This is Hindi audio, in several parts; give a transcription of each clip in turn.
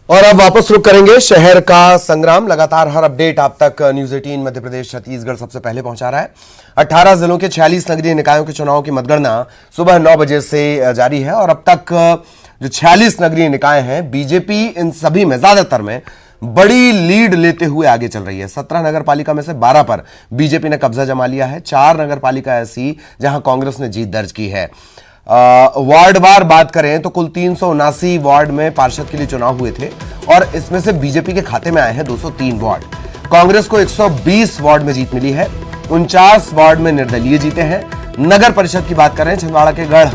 और अब वापस रुक करेंगे शहर का संग्राम। लगातार हर अपडेट आप तक न्यूज 18 मध्य प्रदेश छत्तीसगढ़ सबसे पहले पहुंचा रहा है। 18 जिलों के 46 नगरीय निकायों के चुनाव की मतगणना सुबह 9 बजे से जारी है और अब तक जो 46 नगरीय निकाय हैं, बीजेपी इन सभी में ज्यादातर में बड़ी लीड लेते हुए आगे चल रही है। 17 नगर पालिका में से 12 पर बीजेपी ने कब्जा जमा लिया है। 4 नगर पालिका ऐसी जहां कांग्रेस ने जीत दर्ज की है। वार्डवार बात करें तो कुल 379 वार्ड में पार्षद के लिए चुनाव हुए थे और इसमें से बीजेपी के खाते में आए हैं 203 वार्ड। कांग्रेस को 120 वार्ड में जीत मिली है। 49 वार्ड में निर्दलीय जीते हैं। नगर परिषद की बात करें, छिंदवाड़ा के गढ़,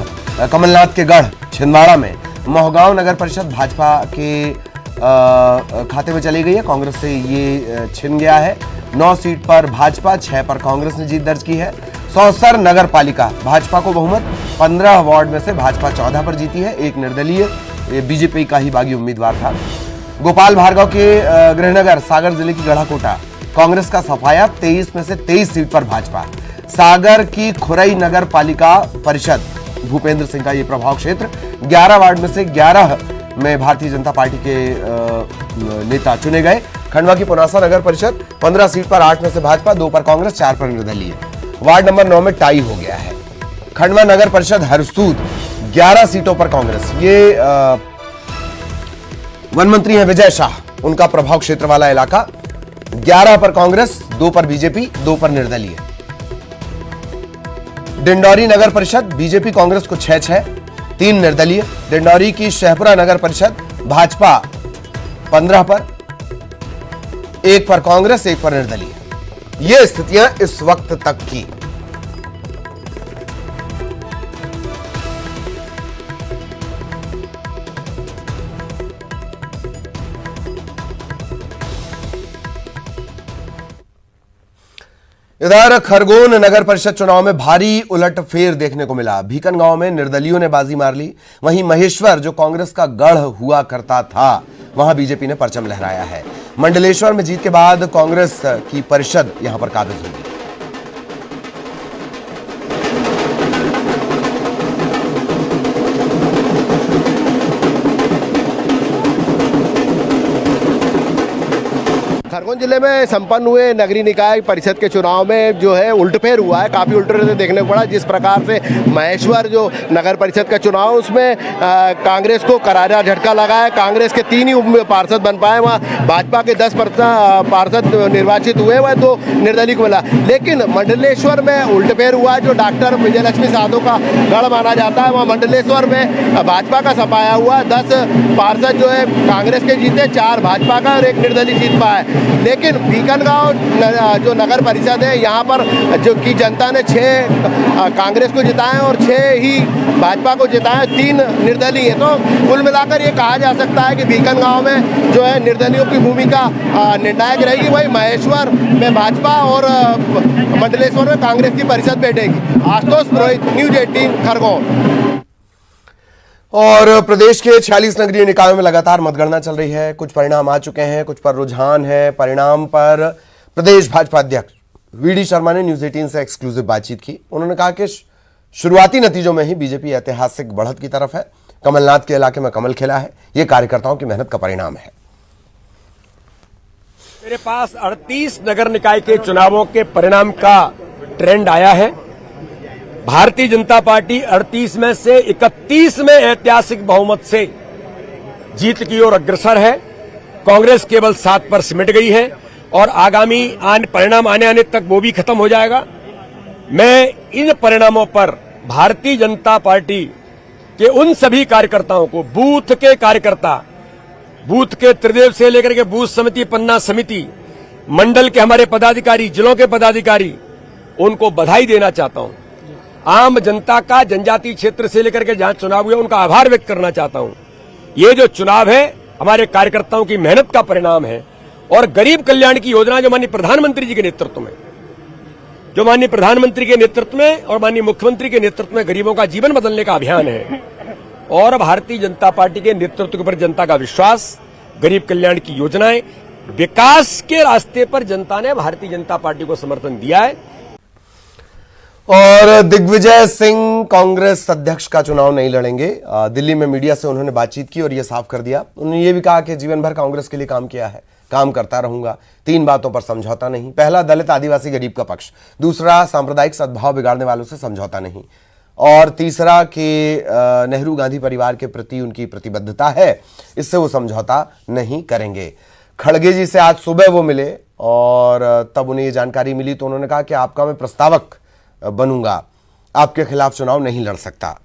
कमलनाथ के गढ़ छिंदवाड़ा में मोहगांव नगर परिषद भाजपा के खाते में चली गई है। कांग्रेस से ये छिन गया है। 9 सीट पर भाजपा, 6 पर कांग्रेस ने जीत दर्ज की है। सौसर नगर पालिका भाजपा को बहुमत, 15 वार्ड में से भाजपा 14 पर जीती है। एक निर्दलीय बीजेपी का ही बागी उम्मीदवार था। गोपाल भार्गव के गृहनगर सागर जिले की गढ़ाकोटा कांग्रेस का सफाया, 23 में से 23 सीट पर भाजपा। सागर की खुरई नगर पालिका परिषद भूपेंद्र सिंह का ये प्रभाव क्षेत्र, 11 वार्ड में से 11 में भारतीय जनता पार्टी के नेता चुने गए। खंडवा की पुनासा नगर परिषद 15 सीट पर 8 में से भाजपा, 2 पर कांग्रेस, 4 पर निर्दलीय। वार्ड नंबर 9 में टाई हो गया है। खंडवा नगर परिषद हरसूद 11 सीटों पर कांग्रेस। ये वन मंत्री हैं विजय शाह, उनका प्रभाव क्षेत्र वाला इलाका। 11 पर कांग्रेस, 2 पर बीजेपी, 2 पर निर्दलीय। डिंडौरी नगर परिषद बीजेपी कांग्रेस को 6-6, 3 निर्दलीय। डिंडौरी की शहपुरा नगर परिषद भाजपा 15 पर, 1 पर कांग्रेस, 1 पर निर्दलीय। ये स्थितियां इस वक्त तक की। इधर खरगोन नगर परिषद चुनाव में भारी उलटफेर देखने को मिला। भीकन गांव में निर्दलियों ने बाजी मार ली। वहीं महेश्वर, जो कांग्रेस का गढ़ हुआ करता था, वहां बीजेपी ने परचम लहराया है। मंडलेश्वर में जीत के बाद कांग्रेस की परिषद यहां पर काबिज होगी। खरगोन जिले में संपन्न हुए नगरीय निकाय परिषद के चुनाव में जो है उल्टफेर हुआ है। काफ़ी उल्टफेर देखने को पड़ा। जिस प्रकार से महेश्वर जो नगर परिषद का चुनाव, उसमें कांग्रेस को करारा झटका लगा है। कांग्रेस के 3 ही पार्षद बन पाए, वहाँ भाजपा के 10 पार्षद निर्वाचित हुए, वह 2 निर्दलीय को मिला। लेकिन मंडलेश्वर में उल्टफेर हुआ है। जो डॉक्टर विजयलक्ष्मी साधो का गढ़ माना जाता है, वहाँ मंडलेश्वर में भाजपा का सफाया हुआ। 10 पार्षद जो है कांग्रेस के जीते, 4 भाजपा का और 1 निर्दलीय जीत पाया। लेकिन भीकन गांव जो नगर परिषद है, यहाँ पर जो की जनता ने 6 कांग्रेस को जिताए और 6 ही भाजपा को जिताए, 3 निर्दलीय है। तो कुल मिलाकर ये कहा जा सकता है कि भीकन गांव में जो है निर्दलियों की भूमिका निर्णायक रहेगी। वही महेश्वर में भाजपा और मंडलेश्वर में कांग्रेस की परिषद बैठेगी। आशुतोष पुरोहित, न्यूज 18 खरगोन। और प्रदेश के 46 नगरीय निकायों में लगातार मतगणना चल रही है। कुछ परिणाम आ चुके हैं, कुछ पर रुझान है। परिणाम पर प्रदेश भाजपा अध्यक्ष वीडी शर्मा ने न्यूज 18 से एक्सक्लूसिव बातचीत की। उन्होंने कहा कि शुरुआती नतीजों में ही बीजेपी ऐतिहासिक बढ़त की तरफ है। कमलनाथ के इलाके में कमल खिला है। यह कार्यकर्ताओं की मेहनत का परिणाम है। मेरे पास 38 नगर निकाय के चुनावों के परिणाम का ट्रेंड आया है। भारतीय जनता पार्टी 38 में से 31 में ऐतिहासिक बहुमत से जीत की ओर अग्रसर है। कांग्रेस केवल 7 पर सिमट गई है और आगामी परिणाम आने तक वो भी खत्म हो जाएगा। मैं इन परिणामों पर भारतीय जनता पार्टी के उन सभी कार्यकर्ताओं को, बूथ के कार्यकर्ता, बूथ के त्रिदेव से लेकर के बूथ समिति, पन्ना समिति, मंडल के हमारे पदाधिकारी, जिलों के पदाधिकारी, उनको बधाई देना चाहता हूं। आम जनता का, जनजातीय क्षेत्र से लेकर के जहां चुनाव हुए, उनका आभार व्यक्त करना चाहता हूं। ये जो चुनाव है हमारे कार्यकर्ताओं की मेहनत का परिणाम है और गरीब कल्याण की योजना जो माननीय प्रधानमंत्री जी के नेतृत्व में, जो माननीय प्रधानमंत्री के नेतृत्व में और माननीय मुख्यमंत्री के नेतृत्व में गरीबों का जीवन बदलने का अभियान है। और भारतीय जनता पार्टी के नेतृत्व के ऊपर जनता का विश्वास, गरीब कल्याण की योजनाएं, विकास के रास्ते पर जनता ने भारतीय जनता पार्टी को समर्थन दिया है। और दिग्विजय सिंह कांग्रेस अध्यक्ष का चुनाव नहीं लड़ेंगे। दिल्ली में मीडिया से उन्होंने बातचीत की और यह साफ कर दिया। उन्होंने ये भी कहा कि जीवन भर कांग्रेस के लिए काम किया है, काम करता रहूंगा। 3 बातों पर समझौता नहीं। पहला, दलित आदिवासी गरीब का पक्ष। दूसरा, सांप्रदायिक सद्भाव बिगाड़ने वालों से समझौता नहीं। और तीसरा कि नेहरू गांधी परिवार के प्रति उनकी प्रतिबद्धता है, इससे वो समझौता नहीं करेंगे। खड़गे जी से आज सुबह वो मिले और तब उन्हें ये जानकारी मिली तो उन्होंने कहा कि आपका मैं प्रस्तावक बनूंगा, आपके खिलाफ चुनाव नहीं लड़ सकता।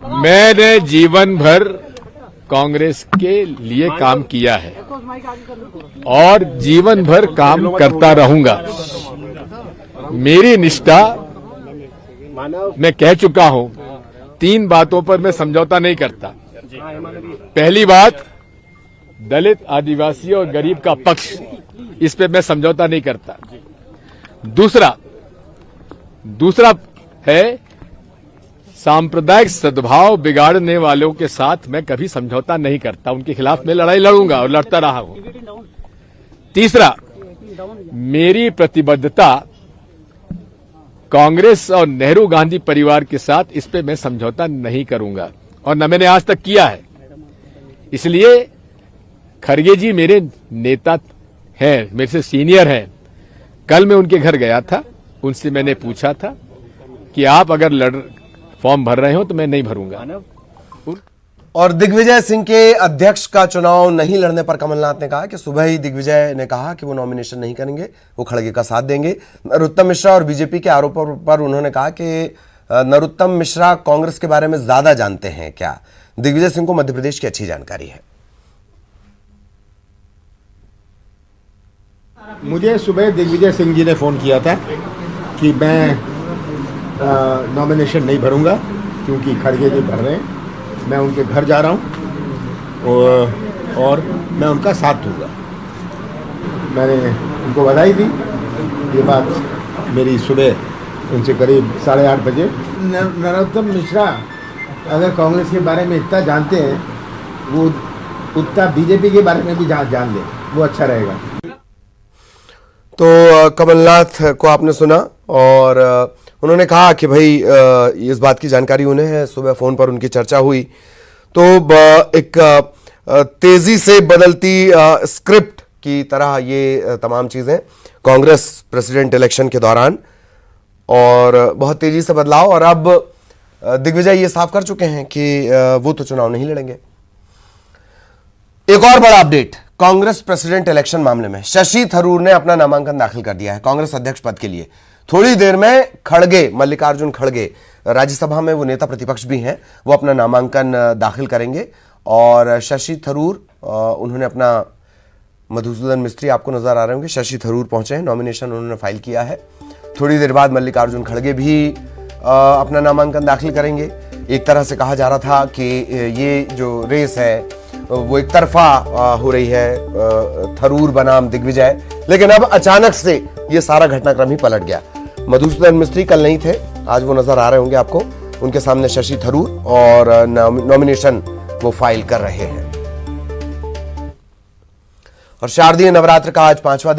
मैंने जीवन भर कांग्रेस के लिए काम किया है और जीवन भर काम करता रहूंगा। मेरी निष्ठा, मैं कह चुका हूं, 3 बातों पर मैं समझौता नहीं करता। पहली बात, दलित आदिवासी और गरीब का पक्ष, इस पे मैं समझौता नहीं करता। दूसरा है सांप्रदायिक सद्भाव बिगाड़ने वालों के साथ मैं कभी समझौता नहीं करता, उनके खिलाफ मैं लड़ाई लड़ूंगा और लड़ता रहा हूं। तीसरा, मेरी प्रतिबद्धता कांग्रेस और नेहरू गांधी परिवार के साथ, इस पे मैं समझौता नहीं करूंगा और न मैंने आज तक किया है। इसलिए खड़गे जी मेरे नेता हैं, मेरे से सीनियर हैं। कल मैं उनके घर गया था, उनसे मैंने पूछा था कि आप अगर फॉर्म भर रहे हो तो मैं नहीं भरूंगा। और दिग्विजय सिंह के अध्यक्ष का चुनाव नहीं लड़ने पर कमलनाथ ने कहा कि सुबह ही दिग्विजय ने कहा कि वो नॉमिनेशन नहीं करेंगे, वो खड़गे का साथ देंगे। नरोत्तम मिश्रा और बीजेपी के आरोपों पर उन्होंने कहा कि नरोत्तम मिश्रा कांग्रेस के बारे में ज्यादा जानते हैं क्या? दिग्विजय सिंह को मध्य प्रदेश की अच्छी जानकारी है। मुझे सुबह दिग्विजय सिंह जी ने फ़ोन किया था कि मैं नॉमिनेशन नहीं भरूंगा क्योंकि खड़गे जी भर रहे हैं। मैं उनके घर जा रहा हूं और मैं उनका साथ दूंगा। मैंने उनको बधाई दी। ये बात मेरी सुबह उनसे करीब 8:30 बजे। नरोत्तम मिश्रा अगर कांग्रेस के बारे में इतना जानते हैं, वो उतना बीजेपी के बारे में भी जान लें, वो अच्छा रहेगा। तो कमलनाथ को आपने सुना और उन्होंने कहा कि भाई इस बात की जानकारी उन्हें है। सुबह फोन पर उनकी चर्चा हुई तो एक तेजी से बदलती स्क्रिप्ट की तरह ये तमाम चीजें कांग्रेस प्रेसिडेंट इलेक्शन के दौरान, और बहुत तेजी से बदलाव। और अब दिग्विजय ये साफ कर चुके हैं कि वो तो चुनाव नहीं लड़ेंगे। एक और बड़ा अपडेट कांग्रेस प्रेसिडेंट इलेक्शन मामले में। शशि थरूर ने अपना नामांकन दाखिल कर दिया है कांग्रेस अध्यक्ष पद के लिए। थोड़ी देर में खड़गे, मल्लिकार्जुन खड़गे, राज्यसभा में वो नेता प्रतिपक्ष भी हैं, वो अपना नामांकन दाखिल करेंगे। और शशि थरूर, उन्होंने अपना, मधुसूदन मिस्त्री आपको नजर आ रहे होंगे, शशि थरूर पहुंचे हैं, नॉमिनेशन उन्होंने फाइल किया है। थोड़ी देर बाद मल्लिकार्जुन खड़गे भी अपना नामांकन दाखिल करेंगे। एक तरह से कहा जा रहा था कि ये जो रेस है वो एक तरफा हो रही है, थरूर बनाम दिग्विजय, लेकिन अब अचानक से ये सारा घटनाक्रम ही पलट गया। मधुसूदन मिस्त्री कल नहीं थे, आज वो नजर आ रहे होंगे आपको। उनके सामने शशि थरूर और नॉमिनेशन वो फाइल कर रहे हैं। और शारदीय नवरात्र का आज 5वां दिन।